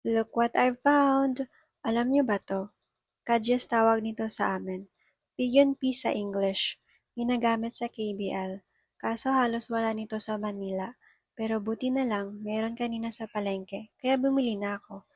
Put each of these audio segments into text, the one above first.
Look what I found! Alam niyo ba to? Kadyas tawag nito sa amin. Pigeon pea sa English. Ginagamit sa KBL. Kaso halos wala nito sa Manila. Pero buti na lang, meron kanina sa palengke. Kaya bumili na ako.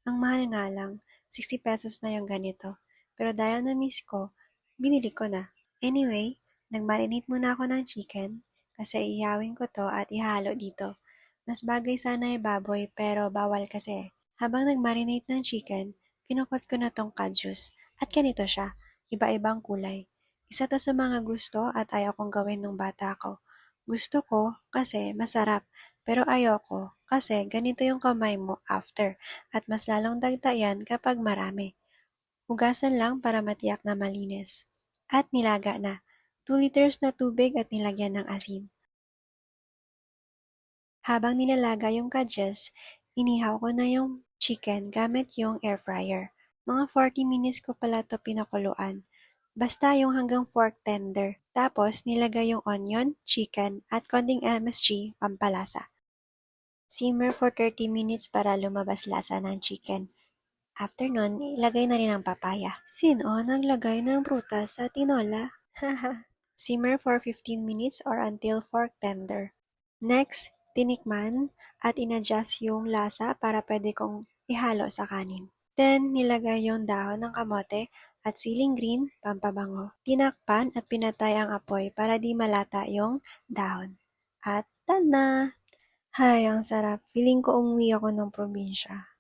Ang mahal nga lang. 60 pesos na yung ganito. Pero dahil na-miss ko, binili ko na. Anyway, nag-marinate muna ako ng chicken. Kasi ihawin ko to at ihalo dito. Mas bagay sana yung baboy pero bawal kasi. Habang nag-marinate ng chicken, kinukot ko na tong kadyus. At ganito siya, iba-ibang kulay. Isa to sa mga gusto at ayaw kong gawin nung bata ko. Gusto ko kasi masarap, pero ayoko kasi ganito yung kamay mo after at mas lalong dagdayan kapag marami. Hugasan lang para matiyak na malinis. At nilaga na. 2 liters na tubig at nilagyan ng asin. Habang nilalaga yung kadyas, inihaw ko na yung chicken gamit yung air fryer. Mga 40 minutes ko pala to pinakuluan. Basta yung hanggang fork tender. Tapos nilagay yung onion, chicken, at konting MSG pampalasa. Simmer for 30 minutes para lumabas lasa ng chicken. After nun, ilagay na rin ang papaya. Sino naglagay ng prutas sa tinola? Simmer for 15 minutes or until fork tender. Next, tinikman at inadjust yung lasa para pwede kong ihalo sa kanin. Then, nilagay yung dahon ng kamote at siling green, pampabango. Tinakpan at pinatay ang apoy para di malata yung dahon. At tada! Hay, ang sarap. Feeling ko umuwi ako ng probinsya.